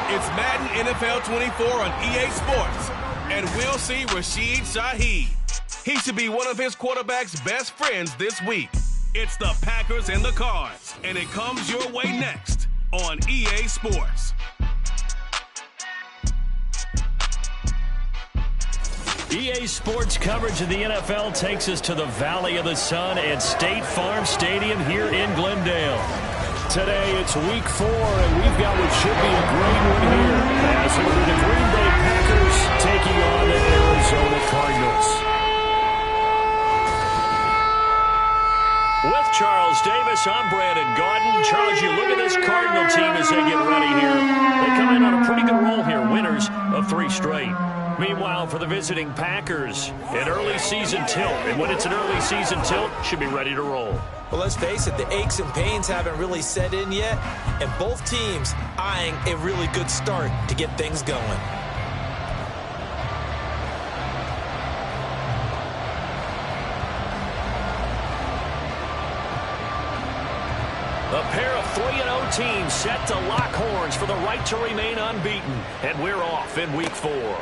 It's Madden NFL 24 on EA Sports, and we'll see Rashid Shaheed. He should be one of his quarterback's best friends this week. It's the Packers and the Cards, and it comes your way next on EA Sports. EA Sports coverage of the NFL takes us to the Valley of the Sun at State Farm Stadium here in Glendale. Today it's week 4, and we've got what should be a great one here as it will be the Green Bay Packers taking on the Arizona Cardinals. With Charles Davis, I'm Brandon Gaudin. Charles, you look at this Cardinal team as they get ready here. They come in on a pretty good roll here, winners of 3 straight. Meanwhile, for the visiting Packers, an early season tilt. And when it's an early season tilt, should be ready to roll. Well, let's face it, the aches and pains haven't really set in yet, and both teams eyeing a really good start to get things going. A pair of 3-0 teams set to lock horns for the right to remain unbeaten. And we're off in week 4.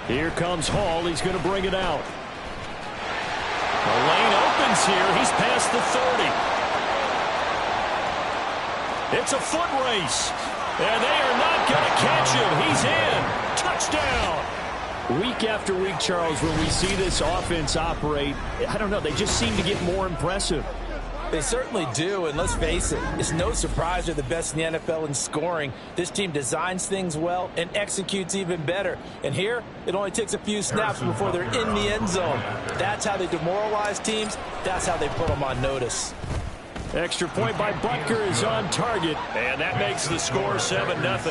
Here comes Hall. He's going to bring it out. The lane opens here. He's past the 30. It's a foot race. And they are not going to catch him. He's in. Touchdown. Week after week, Charles, when we see this offense operate, I don't know, they just seem to get more impressive. They certainly do, and let's face it, it's no surprise they're the best in the NFL in scoring. This team designs things well and executes even better. And here, it only takes a few snaps before they're in the end zone. That's how they demoralize teams. That's how they put them on notice. Extra point by Butker is on target, and that makes the score 7-0.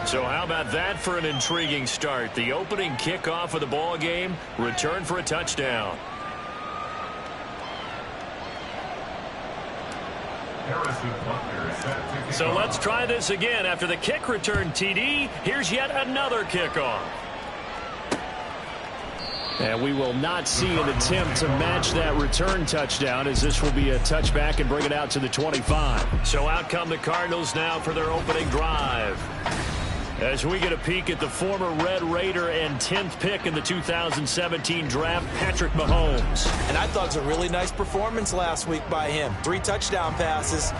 So how about that for an intriguing start? The opening kickoff of the ball game, return for a touchdown. So let's try this again. After the kick return TD, here's yet another kickoff. And we will not see an attempt to match that return touchdown, as this will be a touchback and bring it out to the 25. So out come the Cardinals now for their opening drive. As we get a peek at the former Red Raider and 10th pick in the 2017 draft, Patrick Mahomes. And I thought it was a really nice performance last week by him. 3 touchdown passes.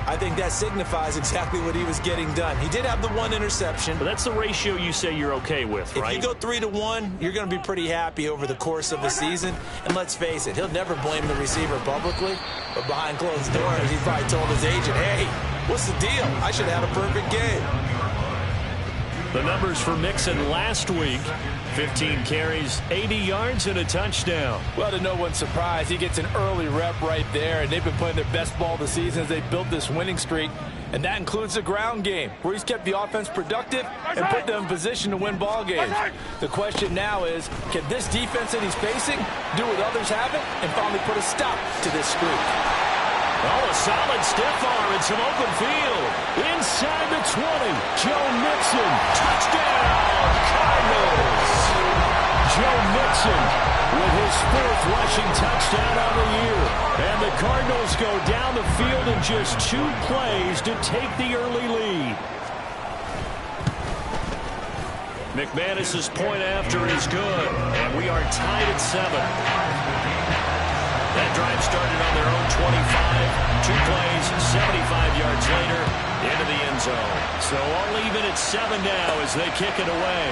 I think that signifies exactly what he was getting done. He did have the 1 interception. But that's the ratio you say you're okay with, right? If you go 3-1, you're going to be pretty happy over the course of the season. And let's face it, he'll never blame the receiver publicly. But behind closed doors, he probably told his agent, hey, what's the deal? I should have had a perfect game. The numbers for Mixon last week, 15 carries, 80 yards, and a touchdown. Well, to no one's surprise, he gets an early rep right there, and they've been playing their best ball this season as they built this winning streak, and that includes the ground game, where he's kept the offense productive and put them in position to win ball games. The question now is, can this defense that he's facing do what others haven't and finally put a stop to this streak? Oh, a solid stiff arm and some open field. Inside the 20, Joe Mixon. Touchdown, Cardinals. Joe Mixon with his 4th rushing touchdown on the year. And the Cardinals go down the field in just 2 plays to take the early lead. McManus's point after is good, and we are tied at 7. That drive started on their own 25. 2 plays, 75 yards later, into the end zone. So all even at 7 now as they kick it away.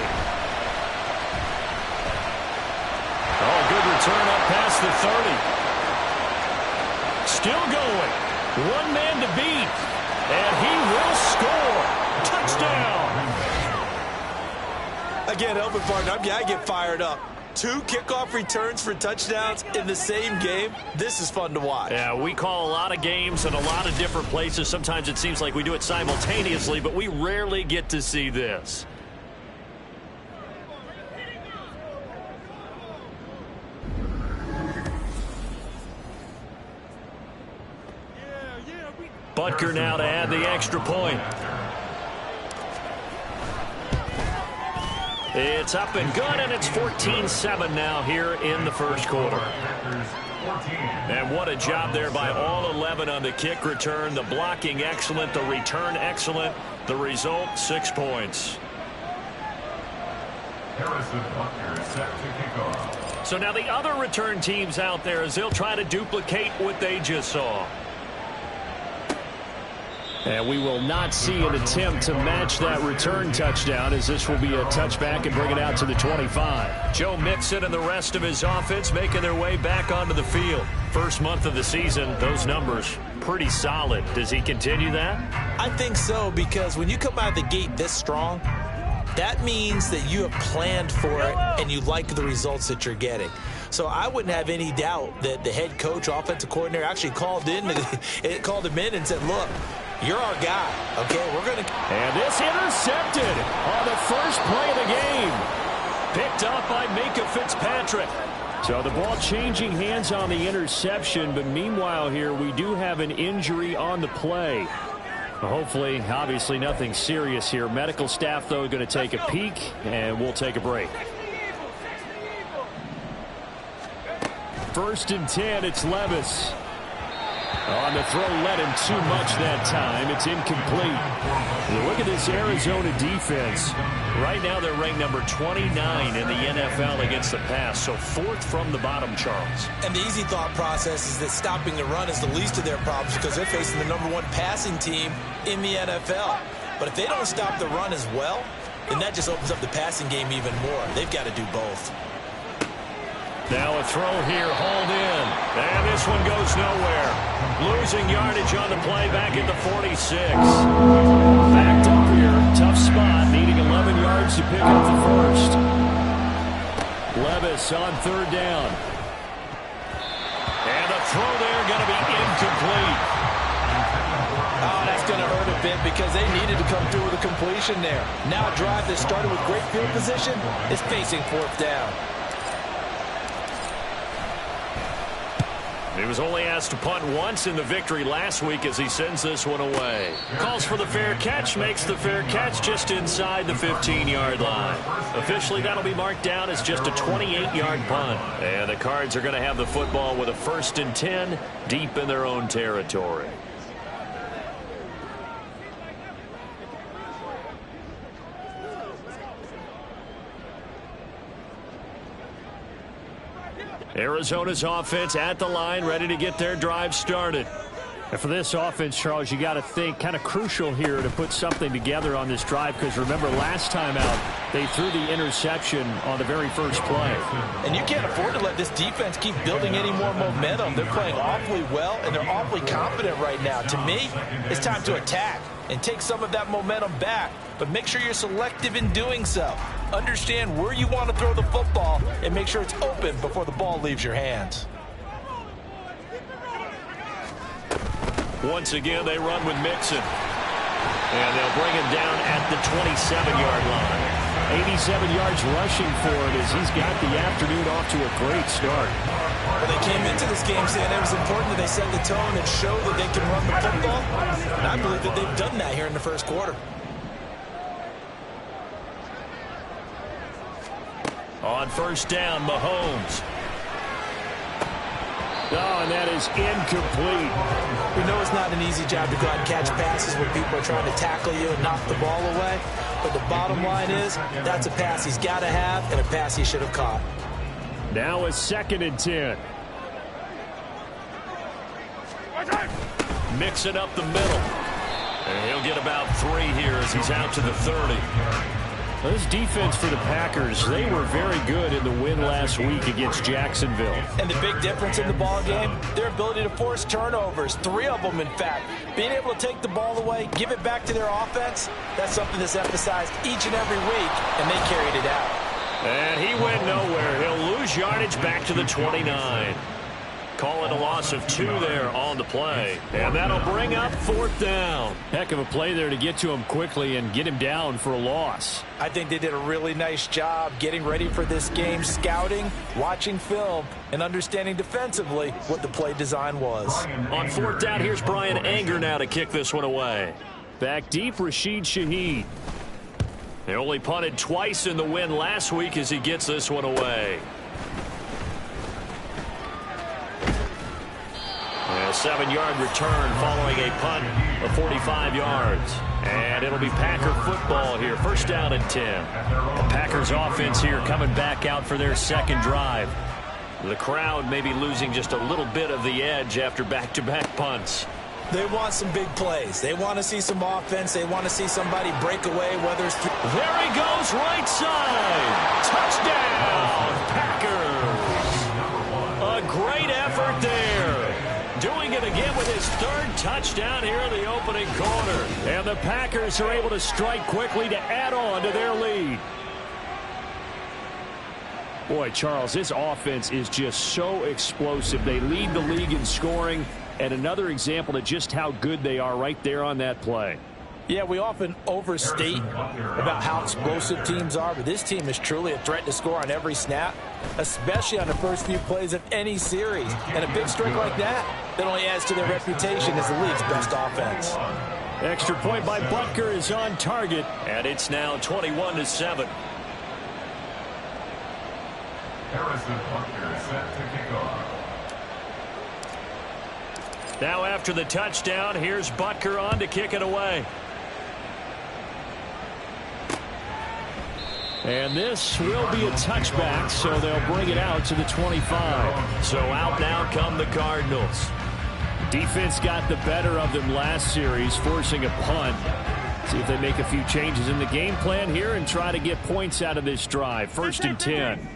Oh, good return up past the 30. Still going. 1 man to beat. And he will score. Touchdown. Again, Elvin partner, I get fired up. 2 kickoff returns for touchdowns in the same game. This is fun to watch. Yeah, we call a lot of games in a lot of different places. Sometimes it seems like we do it simultaneously, but we rarely get to see this. Butker now to add the extra point. It's up and good, and it's 14-7 now here in the first quarter. And what a job there by all 11 on the kick return. The blocking excellent, the return excellent. The result, 6 points. Harrison Butker is set to kick off. So now the other return teams out there as they'll try to duplicate what they just saw. And we will not see an attempt to match that return touchdown, as this will be a touchback and bring it out to the 25. Joe Mixon and the rest of his offense making their way back onto the field. First month of the season, those numbers pretty solid. Does he continue that? I think so, because when you come out of the gate this strong, that means that you have planned for it and you like the results that you're getting. So I wouldn't have any doubt that the head coach, offensive coordinator, actually called him in and said, look, you're our guy, okay? We're going to... And this intercepted on the first play of the game. Picked up by Minkah Fitzpatrick. So the ball changing hands on the interception, but meanwhile here we do have an injury on the play. Hopefully, obviously nothing serious here. Medical staff, though, going to take a peek, and we'll take a break. 1st and 10, it's Levis. On the throw, led him too much that time. It's incomplete. Look at this Arizona defense. Right now they're ranked number 29 in the NFL against the pass, so 4th from the bottom, Charles. And the easy thought process is that stopping the run is the least of their problems because they're facing the #1 passing team in the NFL. But if they don't stop the run as well, then that just opens up the passing game even more. They've got to do both. Now a throw here, hauled in. And this one goes nowhere. Losing yardage on the play back at the 46. Backed up here. Tough spot. Needing 11 yards to pick up the first. Levis on 3rd down. And the throw there going to be incomplete. Oh, that's going to hurt a bit because they needed to come through with a completion there. Now a drive that started with great field position is facing 4th down. He was only asked to punt once in the victory last week as he sends this one away. Calls for the fair catch, makes the fair catch just inside the 15-yard line. Officially, that'll be marked down as just a 28-yard punt. And the Cards are going to have the football with a 1st and 10 deep in their own territory. Arizona's offense at the line, ready to get their drive started. And for this offense, Charles, you got to think kind of crucial here to put something together on this drive, because remember last time out they threw the interception on the very first play. And you can't afford to let this defense keep building any more momentum. They're playing awfully well and they're awfully confident right now. To me, it's time to attack and take some of that momentum back, but make sure you're selective in doing so. Understand where you want to throw the football and make sure it's open before the ball leaves your hands. Once again, they run with Mixon. And they'll bring him down at the 27-yard line. 87 yards rushing for him as he's got the afternoon off to a great start. Well, they came into this game saying it was important that they set the tone and show that they can run the football. And I believe that they've done that here in the first quarter. On 1st down, Mahomes. Oh, and that is incomplete. We know it's not an easy job to go out and catch passes when people are trying to tackle you and knock the ball away. But the bottom line is, that's a pass he's got to have and a pass he should have caught. Now a 2nd and 10. Mix it up the middle. And he'll get about 3 here as he's out to the 30. Well, this defense for the Packers, they were very good in the win last week against Jacksonville. And the big difference in the ball game, their ability to force turnovers, 3 of them in fact. Being able to take the ball away, give it back to their offense, that's something that's emphasized each and every week, and they carried it out. And he went nowhere. He'll lose yardage back to the 29. Call it a loss of 2 there on the play. And that'll bring up 4th down. Heck of a play there to get to him quickly and get him down for a loss. I think they did a really nice job getting ready for this game, scouting, watching film, and understanding defensively what the play design was. On 4th down, here's Brian Anger now to kick this one away. Back deep, Rashid Shaheed. They only punted twice in the win last week as he gets this one away. A 7-yard return following a punt of 45 yards. And it'll be Packer football here. First down and 10. The Packers offense here coming back out for their second drive. The crowd may be losing just a little bit of the edge after back-to-back punts. They want some big plays. They want to see some offense. They want to see somebody break away, whether it's... There he goes, right side. Touchdown, Packers. A great effort there. Doing it again with his third touchdown here in the opening quarter. And the Packers are able to strike quickly to add on to their lead. Boy, Charles, this offense is just so explosive. They lead the league in scoring, and another example of just how good they are right there on that play. Yeah, we often overstate about how explosive teams are, but this team is truly a threat to score on every snap, especially on the first few plays of any series. And a big streak like that only adds to their reputation as the league's best offense. Extra point by Butker is on target, and it's now 21-7. Harrison Butker set to kick off. Now after the touchdown, here's Butker on to kick it away. And this will be a touchback, so they'll bring it out to the 25. So out now come the Cardinals. Defense got the better of them last series, forcing a punt. See if they make a few changes in the game plan here and try to get points out of this drive. First and 10.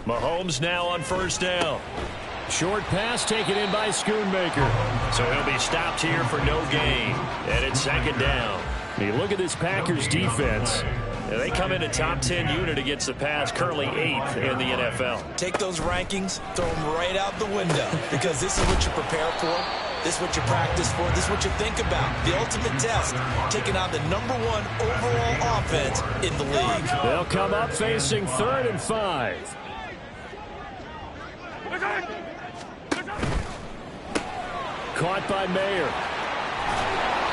Mahomes now on first down. Short pass taken in by Schoonmaker. So he'll be stopped here for no gain. And it's second down. You look at this Packers defense. They come in a top 10 unit against the pass, currently 8th in the NFL. Take those rankings, throw them right out the window, because this is what you prepare for. This is what you practice for. This is what you think about. The ultimate test, taking on the #1 overall offense in the league. They'll come up facing 3rd and 5. Caught by Mayer.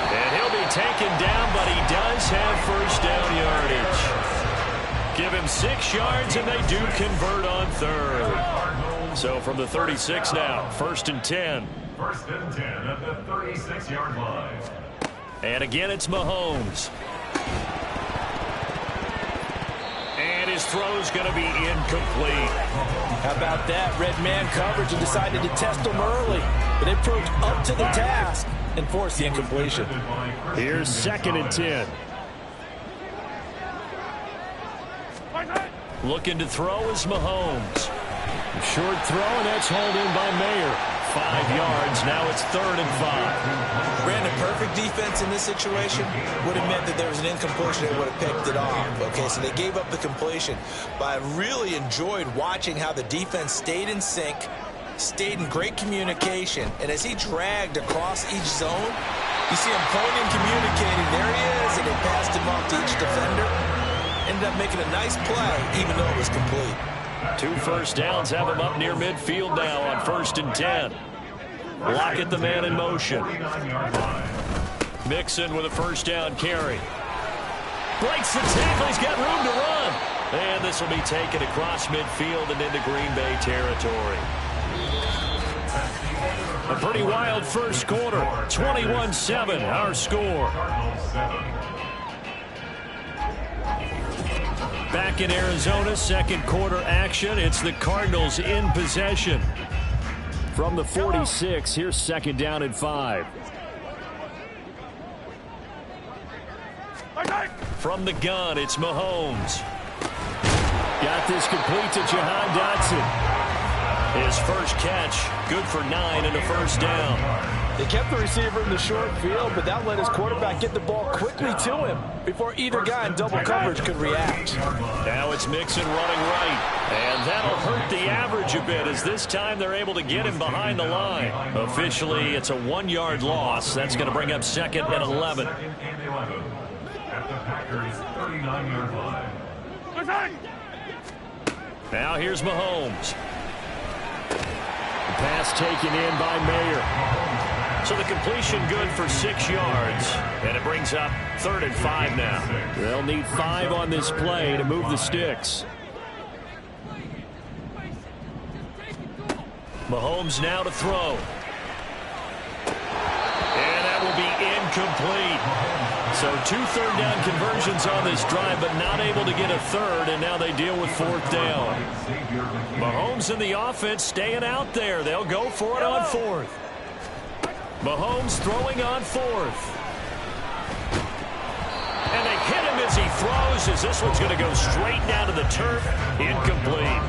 And he'll be taken down, but he does have first down yardage. Give him 6 yards, and they do convert on 3rd. So from the 36 now, first and 10. First and 10 at the 36-yard line. And again, it's Mahomes. And his throw's going to be incomplete. How about that? Red man coverage and decided to test them early. But they proved up to the task and forced the incompletion. Here's second and 10. Looking to throw is Mahomes. Short throw, and that's hauled in by Mayer. 5 yards. Now it's 3rd and 5. Brandon, perfect defense in this situation would have meant that there was an incompletion. They would have picked it off. Okay, so they gave up the completion. But I really enjoyed watching how the defense stayed in sync, stayed in great communication. And as he dragged across each zone, you see him pointing, communicating. There he is, and they passed him off to each defender. Ended up making a nice play, even though it was complete. 2 first downs have him up near midfield now on first and 10. Lockett the man in motion. Mixon with a first down carry. Breaks the tackle. He's got room to run. And this will be taken across midfield and into Green Bay territory. A pretty wild first quarter. 21-7 our score. Back in Arizona, second quarter action. It's the Cardinals in possession. From the 46, here's second down and 5. From the gun, it's Mahomes. Got this complete to Jahan Dotson. His first catch, good for 9 and a first down. They kept the receiver in the short field, but that let his quarterback get the ball quickly to him before either guy in double coverage could react. Now it's Mixon running right, and that'll hurt the average a bit as this time they're able to get him behind the line. Officially, it's a 1-yard loss. That's going to bring up second and 11. At the Packers' 39-yard line. Now here's Mahomes. The pass taken in by Mayer. So the completion good for 6 yards, and it brings up 3rd and 5 now. They'll need 5 on this play to move the sticks. Mahomes now to throw. complete. So 2 third-down conversions on this drive, but not able to get a third, and now they deal with 4th down. Mahomes and the offense staying out there. They'll go for it on 4th. Mahomes throwing on 4th. And they hit him as he throws, as this one's going to go straight down to the turf. Incomplete.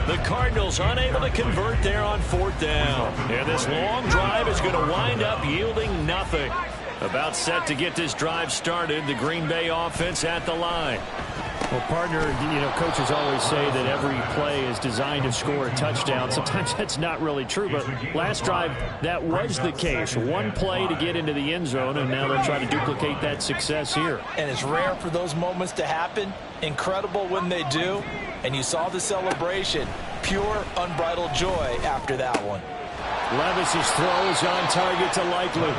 The Cardinals unable to convert there on 4th down. And this long drive is going to wind up yielding nothing. About set to get this drive started, the Green Bay offense at the line. Well, partner, coaches always say that every play is designed to score a touchdown. Sometimes that's not really true, but last drive, that was the case. One play to get into the end zone, and now they're trying to duplicate that success here. And it's rare for those moments to happen. Incredible when they do. And you saw the celebration. Pure, unbridled joy after that one. Levis's throw is on target to Likely.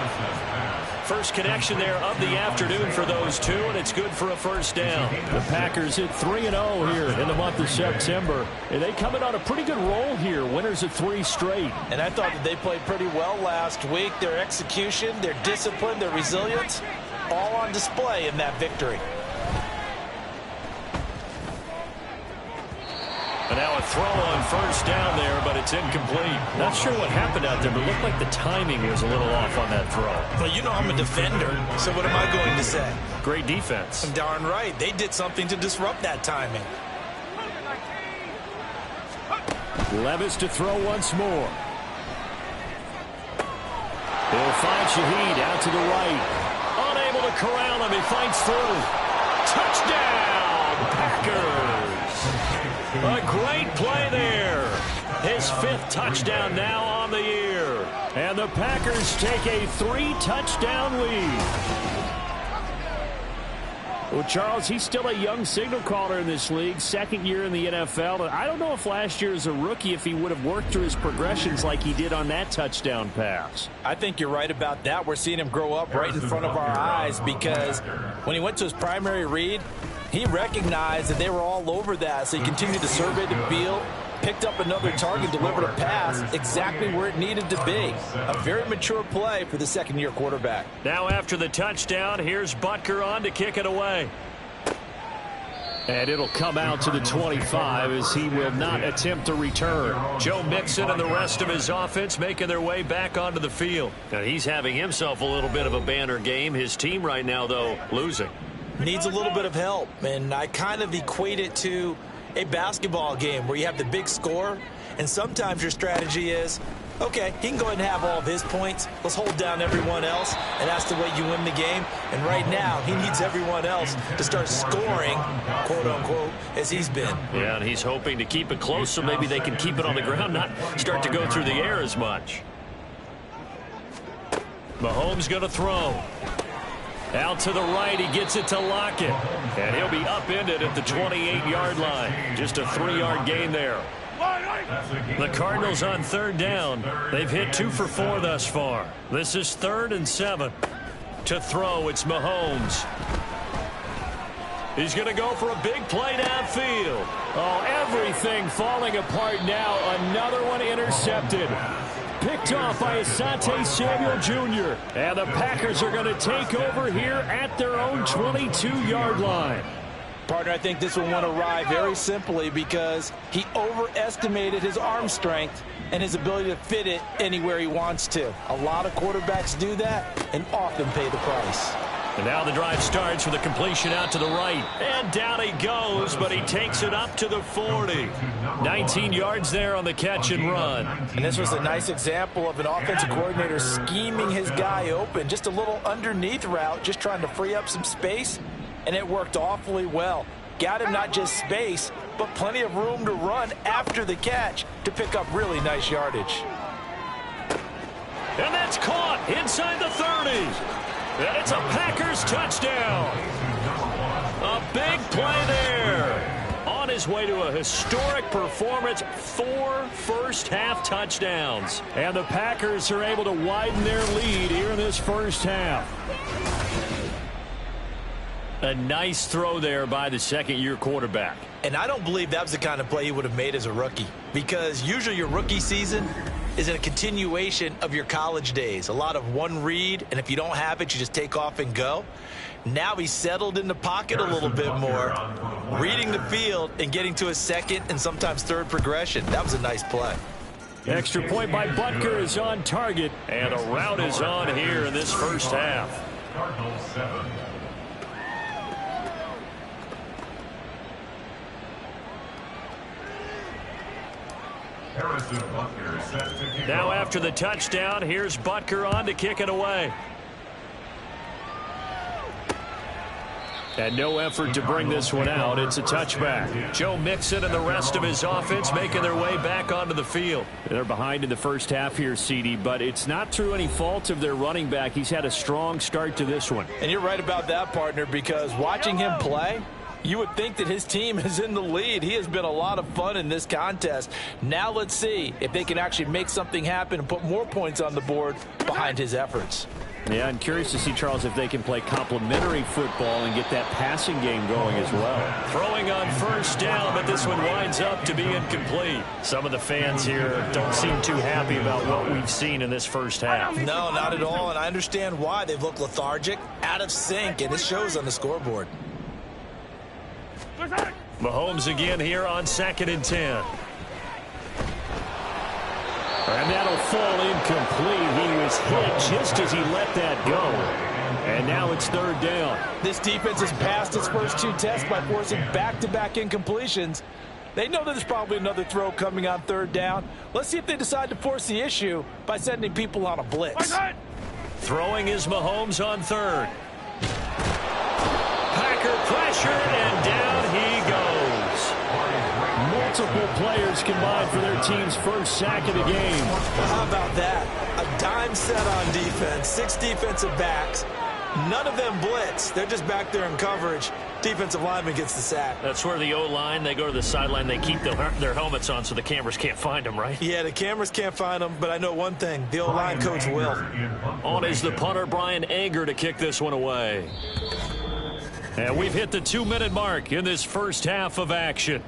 First connection there of the afternoon for those two, and it's good for a first down. The Packers hit 3-0 here in the month of September. And they come in on a pretty good roll here. Winners of 3 straight. And I thought that they played pretty well last week. Their execution, their discipline, their resilience, all on display in that victory. And now a throw on first down there, but it's incomplete. Not sure what happened out there, but it looked like the timing was a little off on that throw. Well, I'm a defender, so what am I going to say? Great defense. Darn right. They did something to disrupt that timing. Levis to throw once more. He'll find Shaheed out to the right. Unable to corral him. He fights through. Touchdown, Packers. A great play there. His 5th touchdown now on the year. And the Packers take a 3-touchdown lead. Well, Charles, he's still a young signal caller in this league, 2nd year in the NFL. And I don't know if last year as a rookie, if he would have worked through his progressions like he did on that touchdown pass. I think you're right about that. We're seeing him grow up right in front of our eyes because when he went to his primary read, he recognized that they were all over that, so he continued to survey the field, picked up another target, delivered a pass exactly where it needed to be. A very mature play for the 2nd-year quarterback. Now after the touchdown, here's Butker on to kick it away. And it'll come out to the 25 as he will not attempt to return. Joe Mixon and the rest of his offense making their way back onto the field. Now he's having himself a little bit of a banner game. His team right now, though, losing. Needs a little bit of help, and I kind of equate it to a basketball game where you have the big score, and sometimes your strategy is, okay, he can go ahead and have all of his points. Let's hold down everyone else, and that's the way you win the game. And right now, he needs everyone else to start scoring, quote-unquote, as he's been. Yeah, and he's hoping to keep it close so maybe they can keep it on the ground, not start to go through the air as much. Mahomes going to throw. Out to the right, he gets it to Lockett. And he'll be upended at the 28-yard line. Just a 3-yard gain there. The Cardinals on 3rd down. They've hit 2 for 4 thus far. This is 3rd and 7. To throw, it's Mahomes. He's going to go for a big play downfield. Oh, everything falling apart now. Another one intercepted. Picked off by Asante Samuel Jr. And the Packers are going to take over here at their own 22-yard line. Partner, I think this one went awry very simply because he overestimated his arm strength and his ability to fit it anywhere he wants to. A lot of quarterbacks do that and often pay the price. And now the drive starts with a completion out to the right. And down he goes, but he takes it up to the 40. 19 yards there on the catch and run. And this was a nice example of an offensive coordinator scheming his guy open. Just a little underneath route, just trying to free up some space. And it worked awfully well. Got him not just space, but plenty of room to run after the catch to pick up really nice yardage. And that's caught inside the 30. And it's a Packers touchdown. A big play there. On his way to a historic performance, 4 first-half touchdowns. And the Packers are able to widen their lead here in this first half. A nice throw there by the 2nd-year quarterback. And I don't believe that was the kind of play he would have made as a rookie. Because usually your rookie season, is a continuation of your college days. A lot of one read, and if you don't have it, you just take off and go. Now he's settled in the pocket a little bit more, reading the field and getting to a second and sometimes third progression. That was a nice play. Extra point by Butker is on target, and a rout is on here in this first half. Cardinals 7. Harrison Butker is set to kick Now off. after the touchdown, here's Butker on to kick it away. And no effort to bring this one out. It's a touchback. Joe Mixon and the rest of his offense making their way back onto the field. They're behind in the first half here, CD, but it's not through any fault of their running back. He's had a strong start to this one. And you're right about that, partner, because watching him play, you would think that his team is in the lead. He has been a lot of fun in this contest. Now let's see if they can actually make something happen and put more points on the board behind his efforts. Yeah, I'm curious to see, Charles, if they can play complementary football and get that passing game going as well. Throwing on first down, but this one winds up to be incomplete. Some of the fans here don't seem too happy about what we've seen in this first half. No, not at all, and I understand why. They've looked lethargic, out of sync, and it shows on the scoreboard. Mahomes again here on 2nd and 10. And that'll fall incomplete. He was hit just as he let that go. And now it's 3rd down. This defense has passed its first 2 tests by forcing back-to-back incompletions. They know that there's probably another throw coming on 3rd down. Let's see if they decide to force the issue by sending people on a blitz. Throwing is Mahomes on 3rd. Packer pressure, and down he goes. Multiple players combined for their team's first sack of the game. How about that? A dime set on defense, 6 defensive backs. None of them blitz. They're just back there in coverage. Defensive lineman gets the sack. That's where the O-line, they go to the sideline, they keep their helmets on so the cameras can't find them, right? Yeah, the cameras can't find them, but I know one thing. The O-line coach will. On is the punter, Brian Anger, to kick this one away. And we've hit the 2-minute mark in this first half of action.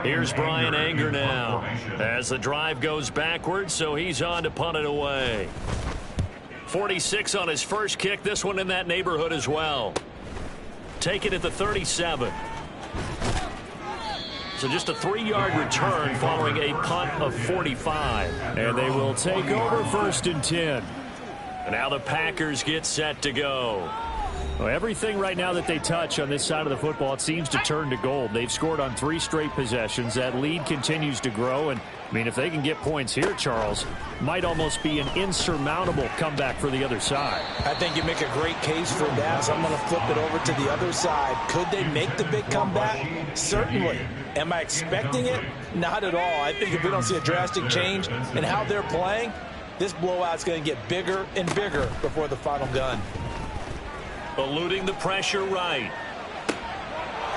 Here's Brian Anger now as the drive goes backwards, so he's on to punt it away. 46 on his first kick, this one in that neighborhood as well. Take it at the 37. So just a 3-yard return following a punt of 45. And they will take over 1st and 10. And now the Packers get set to go. Well, everything right now that they touch on this side of the football, it seems to turn to gold. They've scored on 3 straight possessions. That lead continues to grow. And, I mean, if they can get points here, Charles, might almost be an insurmountable comeback for the other side. I think you make a great case for that, so I'm going to flip it over to the other side. Could they make the big comeback? Certainly. Am I expecting it? Not at all. I think if we don't see a drastic change in how they're playing, this blowout's going to get bigger and bigger before the final gun. Eluding the pressure right.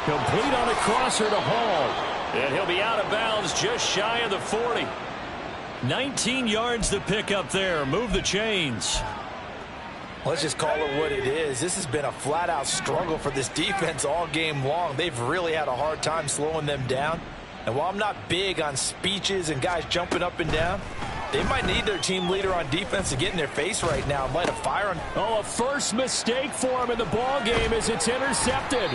Complete on the crosser to Hall. And he'll be out of bounds just shy of the 40. 19 yards to pick up there. Move the chains. Let's just call it what it is. This has been a flat-out struggle for this defense all game long. They've really had a hard time slowing them down. And while I'm not big on speeches and guys jumping up and down, They might need their team leader on defense to get in their face right now and light a fire on. Oh, a first mistake for him in the ball game as it's intercepted.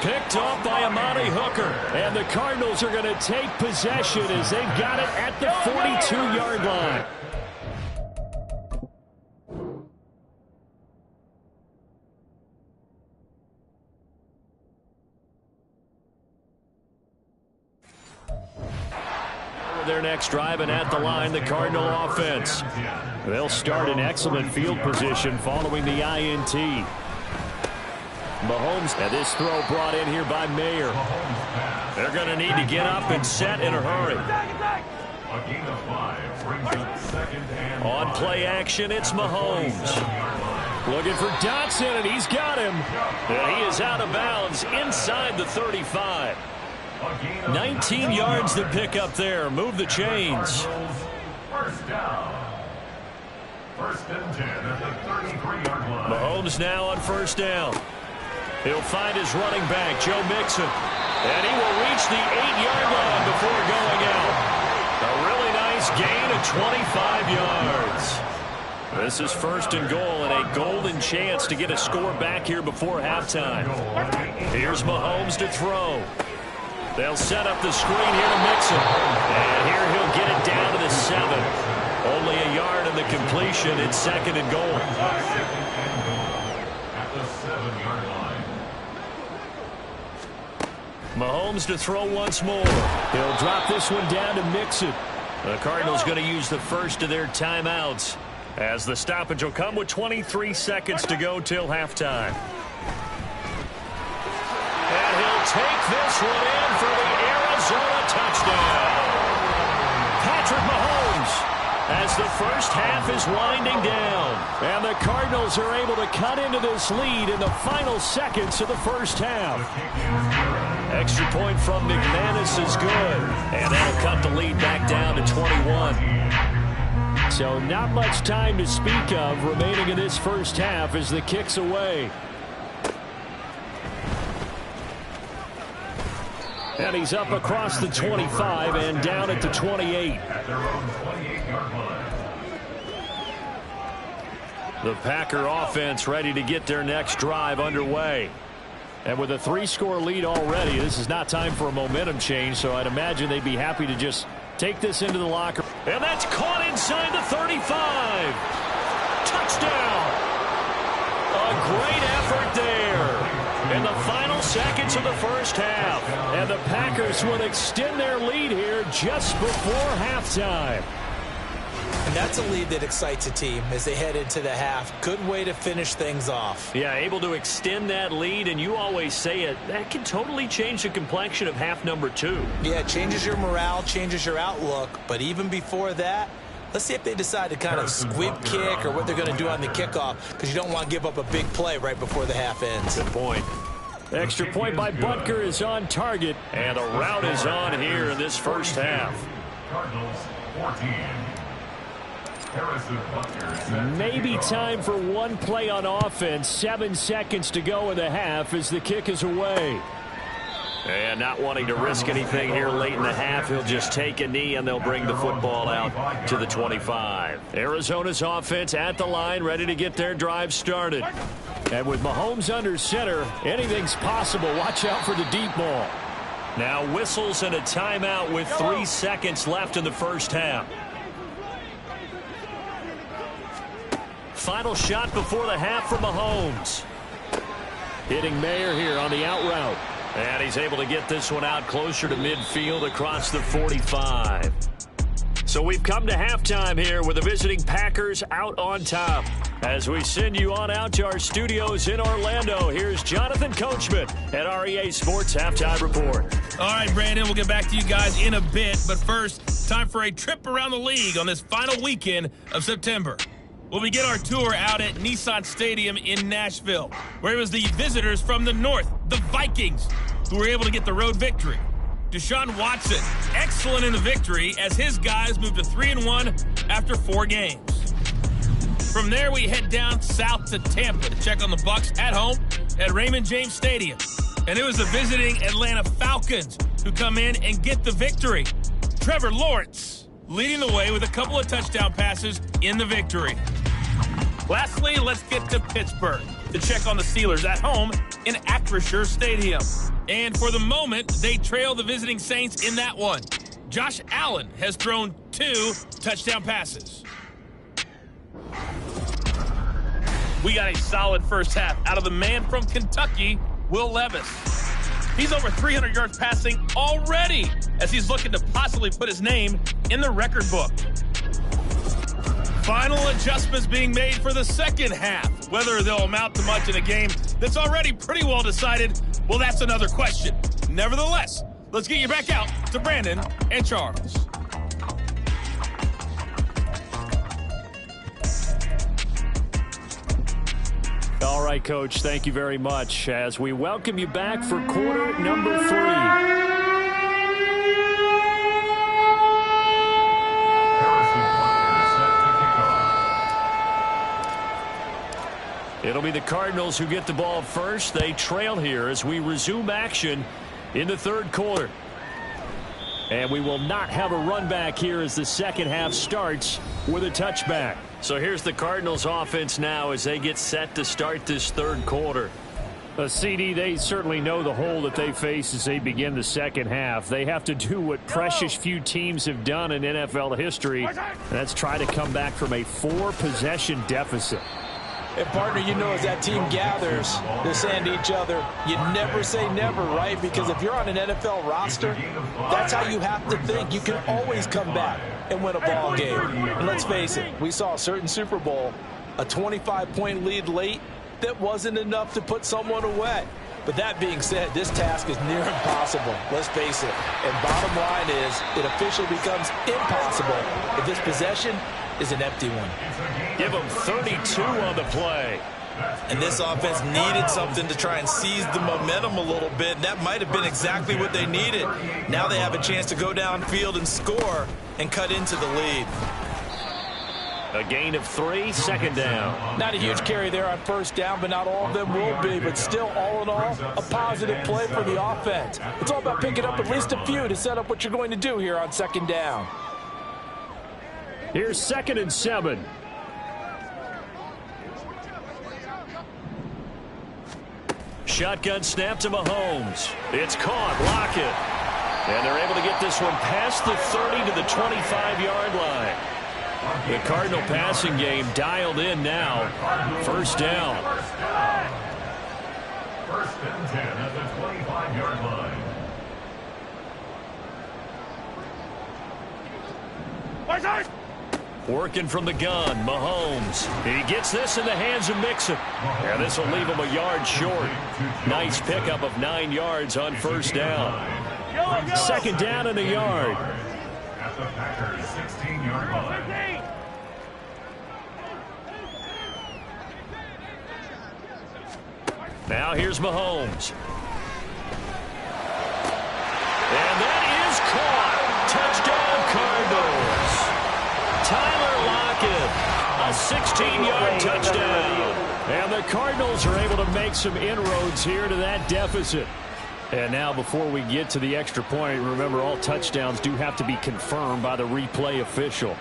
Picked off by Amani Hooker. And the Cardinals are going to take possession as they've got it at the 42-yard line. Their next drive, and at the line, the Cardinal offense. They'll start in excellent field position following the INT. Mahomes, and this throw brought in here by Mayer. They're going to need to get up and set in a hurry. On play action, it's Mahomes. Looking for Dotson, and he's got him. And he is out of bounds inside the 35. 19 yards to pick up there. Move the chains. First down. First and 10 at the 33-yard line. Mahomes now on first down. He'll find his running back, Joe Mixon. And he will reach the 8-yard line before going out. A really nice gain of 25 yards. This is first and goal, and a golden chance to get a score back here before halftime. Here's Mahomes to throw. They'll set up the screen here to Mixon. And here he'll get it down to the 7. Only a yard in the completion. It's second and goal. At the 7-yard line. Mahomes to throw once more. He'll drop this one down to Mixon. The Cardinals going to use the first of their timeouts as the stoppage will come with 23 seconds to go till halftime. And he'll take this one in for the Arizona touchdown. Patrick Mahomes, as the first half is winding down. And the Cardinals are able to cut into this lead in the final seconds of the first half. Extra point from McManus is good. And that'll cut the lead back down to 21. So not much time to speak of remaining in this first half as the kick's away. And he's up across the 25 and down at the 28. At their own 28-yard line. The Packer offense ready to get their next drive underway. And with a 3-score lead already, this is not time for a momentum change, so I'd imagine they'd be happy to just take this into the locker. And that's caught inside the 35. Touchdown. A great effort there. In the final seconds of the first half. And the Packers will extend their lead here just before halftime. And that's a lead that excites a team as they head into the half. Good way to finish things off. Yeah, able to extend that lead, and you always say it, that can totally change the complexion of half number 2. Yeah, it changes your morale, changes your outlook. But even before that, let's see if they decide to kind of squib kick or what they're going to do on the kickoff, because you don't want to give up a big play right before the half ends. Good point. Extra point by Butker is on target, and the route is on here in this first half. Cardinals 14. Harrison Butker. Maybe time for one play on offense. 7 seconds to go in the half as the kick is away. And not wanting to risk anything here late in the half, he'll just take a knee and they'll bring the football out to the 25. Arizona's offense at the line, ready to get their drive started. And with Mahomes under center, anything's possible. Watch out for the deep ball. Now whistles and a timeout with 3 seconds left in the first half. Final shot before the half for Mahomes. Hitting Mayer here on the out route. And he's able to get this one out closer to midfield across the 45. So we've come to halftime here with the visiting Packers out on top. As we send you on out to our studios in Orlando, here's Jonathan Coachman at REA Sports Halftime Report. All right, Brandon, we'll get back to you guys in a bit. But first, time for a trip around the league on this final weekend of September. We'll begin our tour out at Nissan Stadium in Nashville, where it was the visitors from the north, the Vikings, who were able to get the road victory. Deshaun Watson, excellent in the victory as his guys moved to 3-1 after 4 games. From there, we head down south to Tampa to check on the Bucs at home at Raymond James Stadium. And it was the visiting Atlanta Falcons who come in and get the victory. Trevor Lawrence leading the way with a couple of touchdown passes in the victory. Lastly, let's get to Pittsburgh to check on the Steelers at home in Acrisure Stadium. And for the moment, they trail the visiting Saints in that one. Josh Allen has thrown 2 touchdown passes. We got a solid first half out of the man from Kentucky, Will Levis. He's over 300 yards passing already as he's looking to possibly put his name in the record book. Final adjustments being made for the second half. Whether they'll amount to much in a game that's already pretty well decided, well, that's another question. Nevertheless, let's get you back out to Brandon and Charles. All right, Coach, thank you very much as we welcome you back for quarter number 3. It'll be the Cardinals who get the ball first. They trail here as we resume action in the third quarter. And we will not have a run back here as the second half starts with a touchback. So here's the Cardinals offense now as they get set to start this third quarter. CD, they certainly know the hole that they face as they begin the second half. They have to do what precious few teams have done in NFL history. And that's try to come back from a 4-possession deficit. And, partner, you know, as that team gathers, they're saying to each other, you never say never, right? Because if you're on an NFL roster, that's how you have to think. You can always come back and win a ball game. And let's face it, we saw a certain Super Bowl, a 25-point lead late that wasn't enough to put someone away. But that being said, this task is near impossible. Let's face it. And bottom line is, it officially becomes impossible if this possession is an empty one. Give them 32 on the play. And this offense needed something to try and seize the momentum a little bit. And that might have been exactly what they needed. Now they have a chance to go downfield and score and cut into the lead. A gain of 3, second down. Not a huge carry there on first down, but not all of them will be. But still, all in all, a positive play for the offense. It's all about picking up at least a few to set up what you're going to do here on second down. Here's 2nd and 7. Shotgun snap to Mahomes. It's caught. Lockett. And they're able to get this one past the 30 to the 25-yard line. The Cardinal passing game dialed in now. First down. First and 10 at the 25-yard line. Working from the gun, Mahomes. He gets this in the hands of Mixon. And this will leave him a yard short. Nice pickup of 9 yards on first down. Second down in the yard. At the Packers' 16-yard line. Now here's Mahomes. And that is caught. Touchdown Cardinals. Tyler Lockett, a 16-yard touchdown. And the Cardinals are able to make some inroads here to that deficit. And now before we get to the extra point, remember all touchdowns do have to be confirmed by the replay official.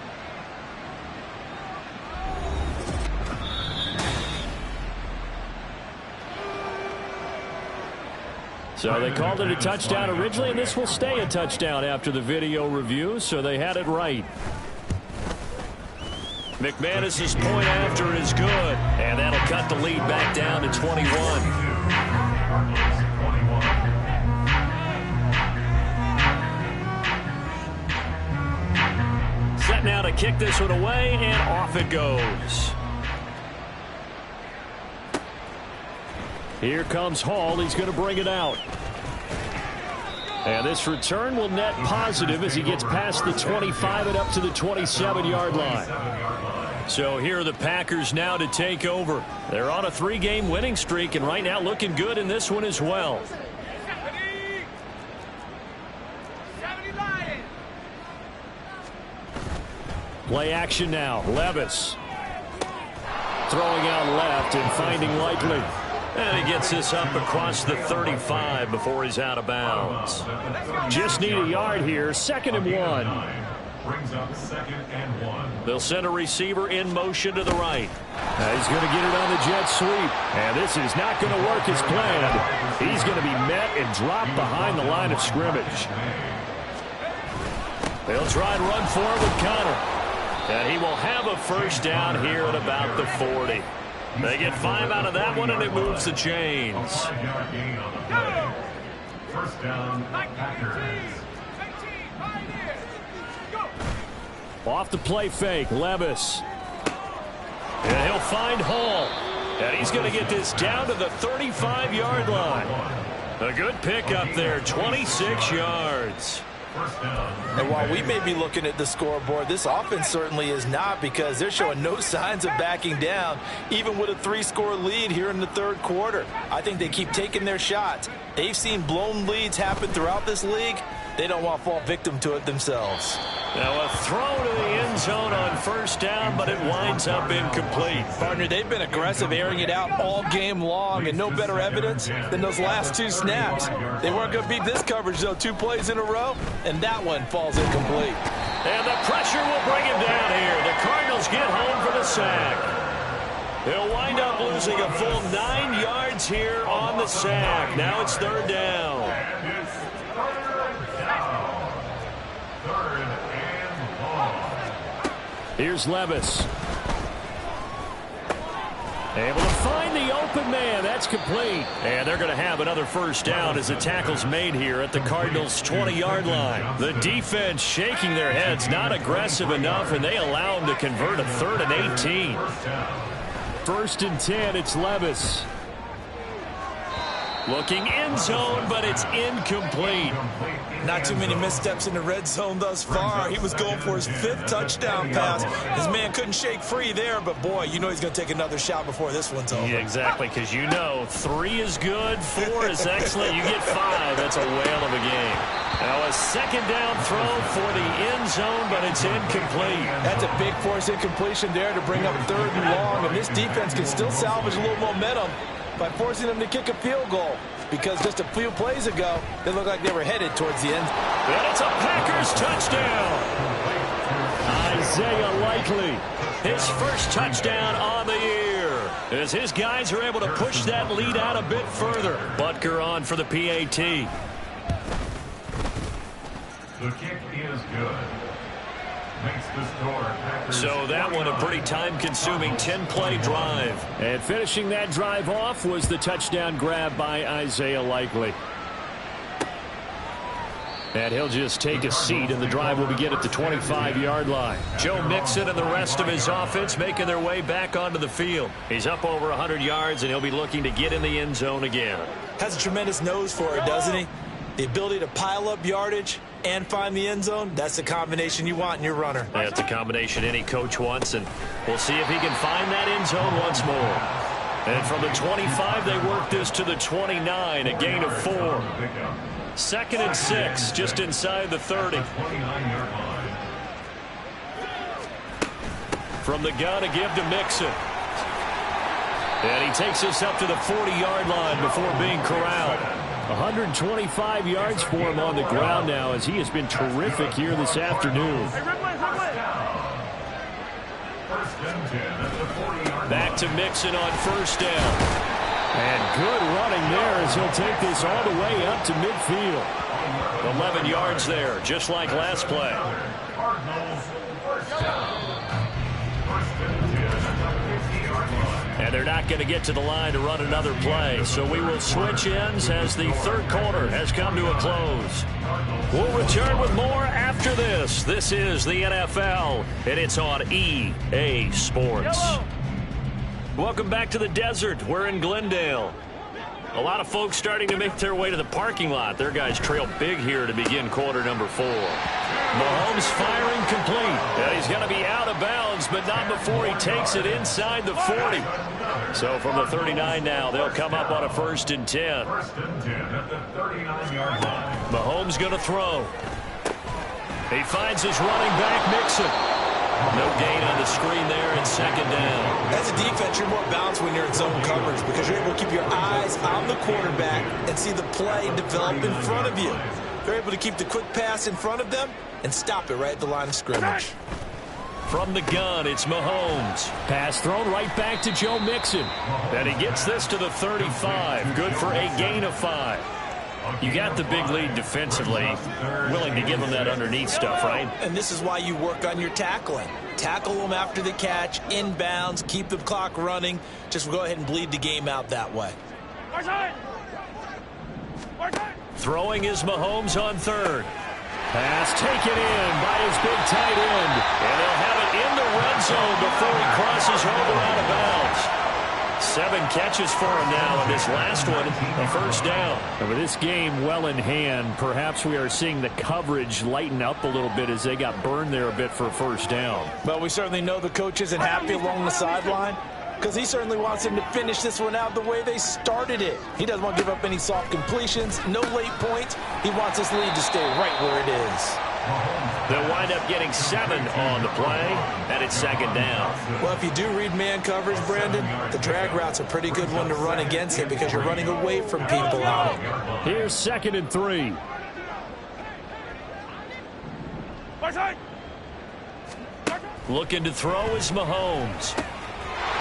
So they called it a touchdown originally, and this will stay a touchdown after the video review, so they had it right. McManus's point after is good, and that'll cut the lead back down to 21. Set now to kick this one away, and off it goes. Here comes Hall. He's going to bring it out. And this return will net positive as he gets past the 25 and up to the 27-yard line. So here are the Packers now to take over. They're on a 3-game winning streak, and right now looking good in this one as well. Play action now. Levis throwing out left and finding Likely. And he gets this up across the 35 before he's out of bounds. Just need a yard here. 2nd and 1. brings up 2nd and 1. They'll send a receiver in motion to the right. He's going to get it on the jet sweep. And this is not going to work as planned. He's going to be met and dropped behind the line of scrimmage. They'll try and run for it with Connor. And he will have a first down here at about the 40. They get 5 out of that one, and it moves the chains. 5-yard gain on the play. First down, Packers. Off the play fake, Levis. And he'll find Hall. And he's going to get this down to the 35-yard line. A good pickup there, 26 yards. And while we may be looking at the scoreboard, this offense certainly is not, because they're showing no signs of backing down, even with a 3-score lead here in the third quarter. I think they keep taking their shots. They've seen blown leads happen throughout this league. They don't want to fall victim to it themselves. Now a throw to the end zone on first down, but it winds up incomplete. Partner, they've been aggressive, airing it out all game long, and no better evidence than those last 2 snaps. They weren't going to beat this coverage, though. 2 plays in a row, and that one falls incomplete. And the pressure will bring him down here. The Cardinals get home for the sack. They'll wind up losing a full 9 yards here on the sack. Now it's third down. Here's Levis. Able to find the open man. That's complete. And they're going to have another first down as the tackle's made here at the Cardinals' 20-yard line. The defense shaking their heads, not aggressive enough, and they allow them to convert a 3rd and 18. 1st and 10, it's Levis. Looking end zone, but it's incomplete. Not too many missteps in the red zone thus far. He was going for his 5th touchdown pass. His man couldn't shake free there, but boy, you know he's going to take another shot before this one's over. Yeah, exactly, because you know 3 is good, 4 is excellent. You get 5, that's a whale of a game. Now a 2nd down throw for the end zone, but it's incomplete. That's a big force incompletion there to bring up 3rd and long, and this defense can still salvage a little momentum by forcing them to kick a field goal, because just a few plays ago, they looked like they were headed towards the end. And it's a Packers touchdown. Isaiah Likely, his first touchdown on the year, as his guys are able to push that lead out a bit further. Butker on for the PAT. The kick is good. Makes the score. So that one a pretty time-consuming 10-play drive. And finishing that drive off was the touchdown grab by Isaiah Likely. And he'll just take a seat, and the drive will begin at the 25-yard line. Joe Mixon and the rest of his offense making their way back onto the field. He's up over 100 yards, and he'll be looking to get in the end zone again. Has a tremendous nose for it, doesn't he? The ability to pile up yardage and find the end zone, that's the combination you want in your runner. That's a combination any coach wants, and we'll see if he can find that end zone once more. And from the 25, they work this to the 29, a gain of 4. 2nd and 6, just inside the 30. From the gun, a give to Mixon. And he takes us up to the 40-yard line before being corralled. 125 yards for him on the ground now, as he has been terrific here this afternoon. Back to Mixon on first down. And good running there as he'll take this all the way up to midfield. 11 yards there, just like last play. And they're not going to get to the line to run another play. So we will switch ends as the third quarter has come to a close. We'll return with more after this. This is the NFL, and it's on EA Sports. Welcome back to the desert. We're in Glendale. A lot of folks starting to make their way to the parking lot. Their guys trail big here to begin quarter number 4. Mahomes firing complete. And he's going to be out of bounds, but not before he takes it inside the 40. So from the 39 now, they'll come up on a 1st and 10. Mahomes going to throw. He finds his running back, Mixon. No gain on the screen there, and 2nd down. As a defense, you're more balanced when you're in zone coverage because you're able to keep your eyes on the quarterback and see the play develop in front of you. They're able to keep the quick pass in front of them and stop it right at the line of scrimmage. From the gun, it's Mahomes. Pass thrown right back to Joe Mixon. And he gets this to the 35. Good for a gain of 5. You got the big lead defensively. Willing to give them that underneath stuff, right? And this is why you work on your tackling. Tackle them after the catch, inbounds, keep the clock running. Just go ahead and bleed the game out that way. Throwing is Mahomes on third. Pass taken in by his big tight end. And they'll have it in the red zone before he crosses over out of bounds. 7 catches for him now, and this last one, a first down. And with this game well in hand, perhaps we are seeing the coverage lighten up a little bit as they got burned there a bit for a first down. Well, we certainly know the coach isn't happy along the sideline because he certainly wants them to finish this one out the way they started it. He doesn't want to give up any soft completions, no late points. He wants his lead to stay right where it is. They'll wind up getting 7 on the play, and it's second down. Well, if you do read man coverage, Brandon, the drag route's a pretty good one to run against it because you're running away from people out. Here's 2nd and 3. Looking to throw is Mahomes.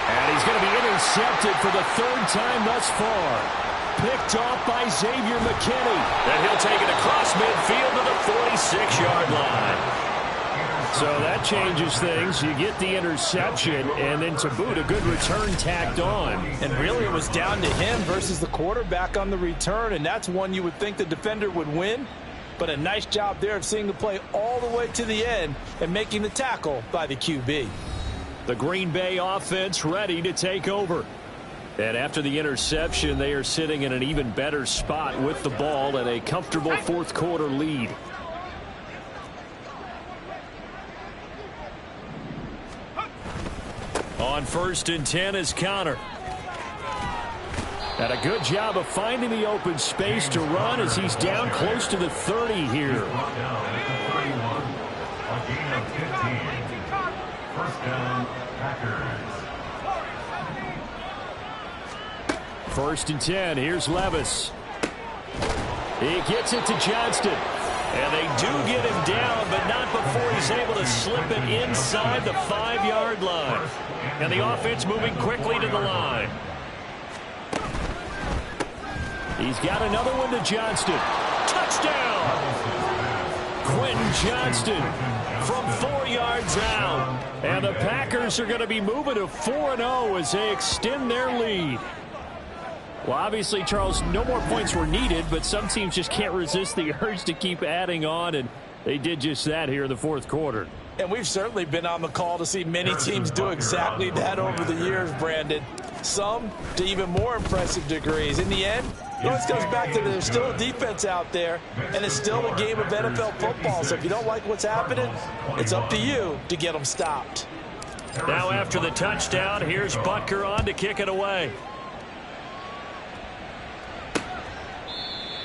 And he's going to be intercepted for the 3rd time thus far. Picked off by Xavier McKinney. And he'll take it across midfield to the 46-yard line. So that changes things. You get the interception, and then to boot, a good return tacked on. And really it was down to him versus the quarterback on the return, and that's one you would think the defender would win. But a nice job there of seeing the play all the way to the end and making the tackle by the QB. The Green Bay offense ready to take over. And after the interception, they are sitting in an even better spot with the ball and a comfortable 4th quarter lead. On 1st and 10 is Connor. And a good job of finding the open space to run as he's down close to the 30 here. A gain of 15. First down, Packers. 1st and 10. Here's Levis. He gets it to Johnston. And they do get him down, but not before he's able to slip it inside the 5-yard line. And the offense moving quickly to the line. He's got another one to Johnston. Touchdown! Quentin Johnston from 4 yards out. And the Packers are going to be moving to 4-0 as they extend their lead. Well, obviously, Charles, no more points were needed, but some teams just can't resist the urge to keep adding on, and they did just that here in the 4th quarter. And we've certainly been on the call to see many teams do exactly that over the years, Brandon. Some to even more impressive degrees. In the end, it always comes back to there's still a defense out there, and it's still a game of NFL football. So if you don't like what's happening, it's up to you to get them stopped. Now after the touchdown, here's Butker on to kick it away.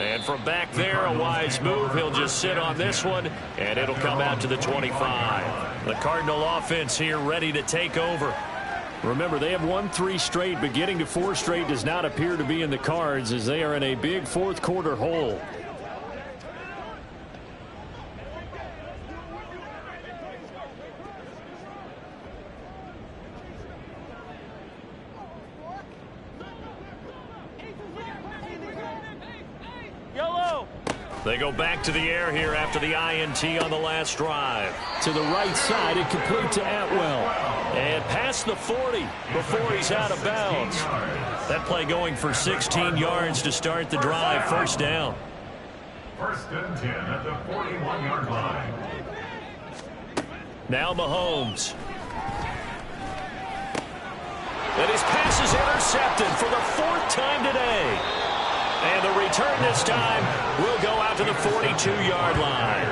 And from back there, a wise move. He'll just sit on this one, and it'll come out to the 25. The Cardinal offense here ready to take over. Remember, they have won 3 straight, but getting to 4 straight does not appear to be in the cards as they are in a big 4th quarter hole. They go back to the air here after the INT on the last drive. To the right side and complete to Atwell. And past the 40 before he's out of bounds. That play going for 16 yards to start the drive. First down. 1st and 10 at the 41-yard line. Now Mahomes. And his pass is intercepted for the 4th time today. And the return this time will go out to the 42-yard line.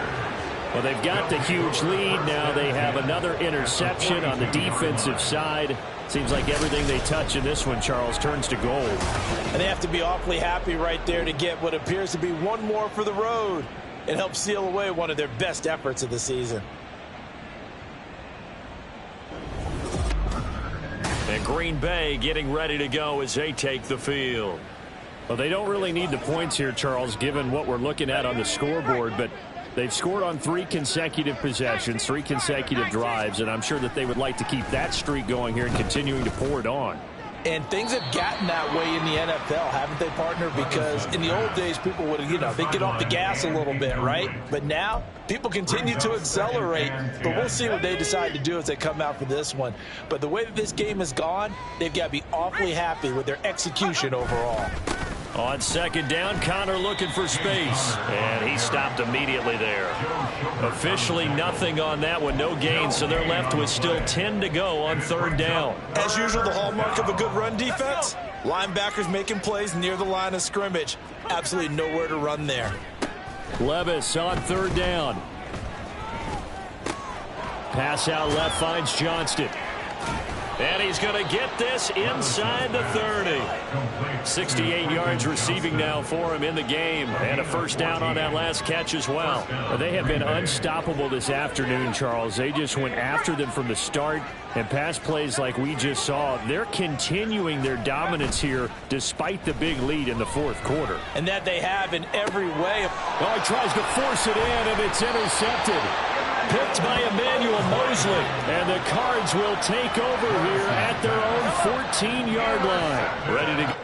Well, they've got the huge lead. Now they have another interception on the defensive side. Seems like everything they touch in this one, Charles, turns to gold. And they have to be awfully happy right there to get what appears to be one more for the road. It helps seal away one of their best efforts of the season. And Green Bay getting ready to go as they take the field. Well, they don't really need the points here, Charles, given what we're looking at on the scoreboard, but they've scored on 3 consecutive possessions, 3 consecutive drives, and I'm sure that they would like to keep that streak going here and continuing to pour it on. And things have gotten that way in the NFL, haven't they, partner? Because in the old days, people would, they'd get off the gas a little bit, right? But now, people continue to accelerate. But we'll see what they decide to do as they come out for this one. But the way that this game has gone, they've got to be awfully happy with their execution overall. On second down, Connor looking for space, and he stopped immediately there. Officially nothing on that one, no gain, so they're left with still 10 to go on third down. As usual, the hallmark of a good run defense, linebackers making plays near the line of scrimmage. Absolutely nowhere to run there. Levis on third down. Pass out left finds Johnston. And he's going to get this inside the 30. 68 yards receiving now for him in the game. And a first down on that last catch as well. They have been unstoppable this afternoon, Charles. They just went after them from the start. And pass plays like we just saw, they're continuing their dominance here despite the big lead in the fourth quarter. And that they have in every way. Oh, he tries to force it in, and it's intercepted. Picked by Emmanuel Mosley. And the Cards will take over here at their own 14-yard line. Ready to go.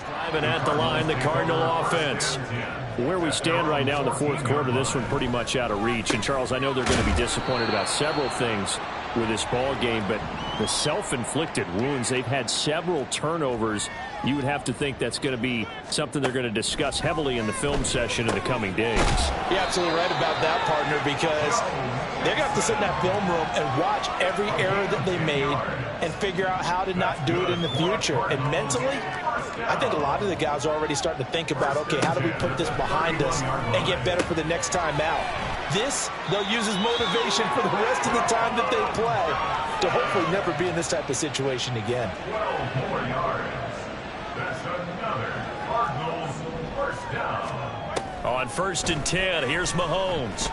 Driving at the line, the Cardinal offense. Where we stand right now in the fourth quarter, this one pretty much out of reach. And, Charles, I know they're going to be disappointed about several things with this ball game, but the self-inflicted wounds, they've had several turnovers. You would have to think that's going to be something they're going to discuss heavily in the film session in the coming days. You're absolutely right about that, partner, because they're going to have to sit in that film room and watch every error that they made and figure out how to not do it in the future. And mentally, I think a lot of the guys are already starting to think about, okay, how do we put this behind us and get better for the next time out? This, they'll use as motivation for the rest of the time that they play to hopefully never be in this type of situation again. 12 more yards. That's another Cardinals first down. On 1st and 10, here's Mahomes.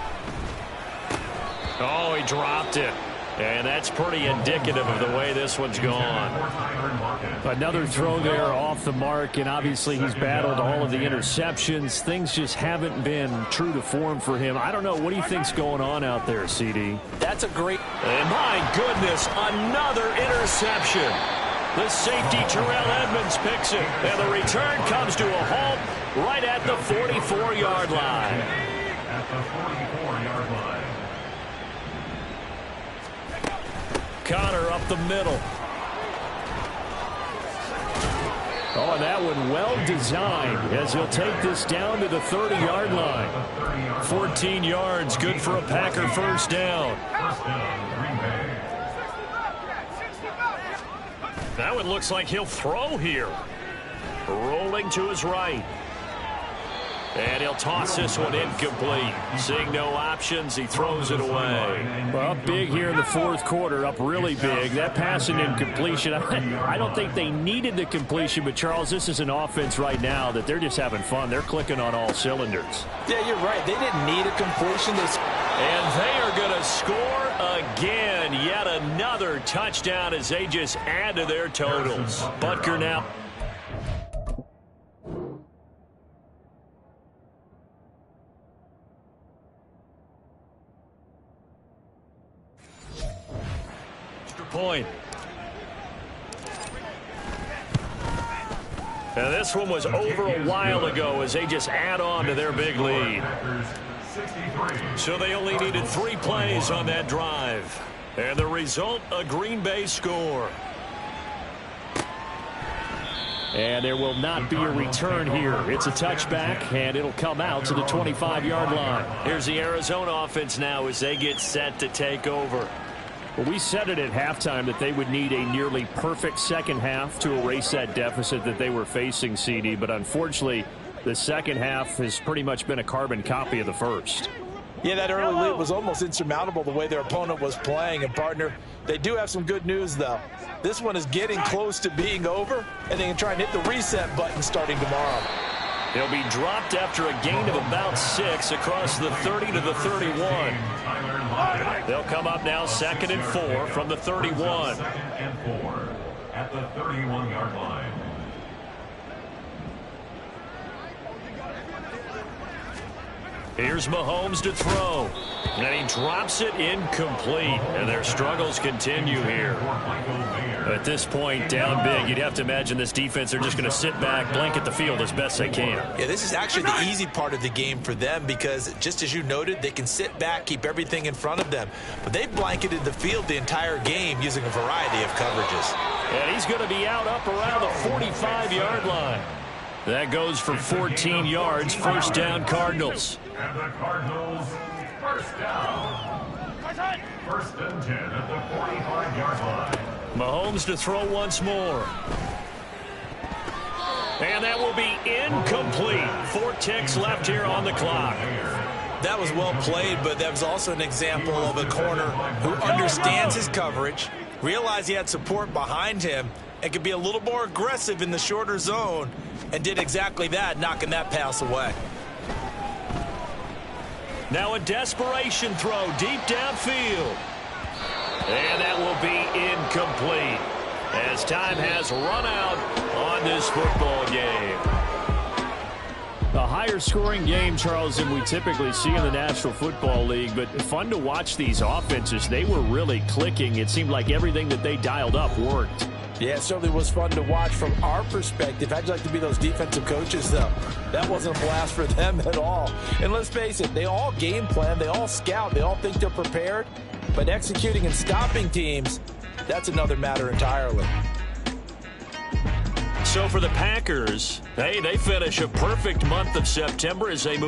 Oh, he dropped it. And that's pretty indicative of the way this one's gone. Another throw there off the mark, and obviously he's battled all of the interceptions. Things just haven't been true to form for him. I don't know. What do you think's going on out there, CD? That's a great... And my goodness, another interception. The safety, Terrell Edmonds, picks it. And the return comes to a halt right at the 44-yard line. At the 44-yard line. Connor up the middle. Oh, and that one well designed as he'll take this down to the 30-yard line. 14 yards, good for a Packer first down. That one looks like he'll throw here. Rolling to his right. And he'll toss this one incomplete. Seeing no options, he throws it away. Well, up big here in the fourth quarter, up really big. That pass and incompletion, I don't think they needed the completion, but, Charles, this is an offense right now that they're just having fun. They're clicking on all cylinders. Yeah, you're right. They didn't need a completion. And they are going to score again. Yet another touchdown as they just add to their totals. Butker now. Point. Now this one was over a while ago as they just add on to their big lead. So they only needed 3 plays on that drive. And the result, a Green Bay score. And there will not be a return here. It's a touchback, and it'll come out to the 25-yard line. Here's the Arizona offense now as they get set to take over. Well, we said it at halftime that they would need a nearly perfect second half to erase that deficit that they were facing, CD. But unfortunately, the second half has pretty much been a carbon copy of the first. Yeah, that early lead was almost insurmountable the way their opponent was playing. And, partner, they do have some good news, though. This one is getting close to being over, and they can try and hit the reset button starting tomorrow. He'll be dropped after a gain of about 6 across the 30 to the 31. They'll come up now 2nd and 4 from the 31. 2nd and 4 at the 31-yard line. Here's Mahomes to throw. And he drops it incomplete. And their struggles continue here. At this point, down big, you'd have to imagine this defense are just going to sit back, blanket the field as best they can. Yeah, this is actually the easy part of the game for them because, just as you noted, they can sit back, keep everything in front of them. But they've blanketed the field the entire game using a variety of coverages. And he's going to be out up around the 45-yard line. That goes for 14 yards, first down Cardinals. And the Cardinals, first down. 1st and 10 at the 45-yard line. Mahomes to throw once more. And that will be incomplete. 4 ticks left here on the clock. That was well played, but that was also an example of a corner who understands his coverage, realized he had support behind him, and could be a little more aggressive in the shorter zone, and did exactly that, knocking that pass away. Now a desperation throw deep downfield. And that will be incomplete as time has run out on this football game. A higher scoring game, Charles, than we typically see in the National Football League, but fun to watch these offenses. They were really clicking. It seemed like everything that they dialed up worked. Yeah, it certainly was fun to watch from our perspective. How'd you like to be those defensive coaches, though? That wasn't a blast for them at all. And let's face it, they all game plan, they all scout, they all think they're prepared. But executing and stopping teams, that's another matter entirely. So for the Packers, hey, they finish a perfect month of September as they move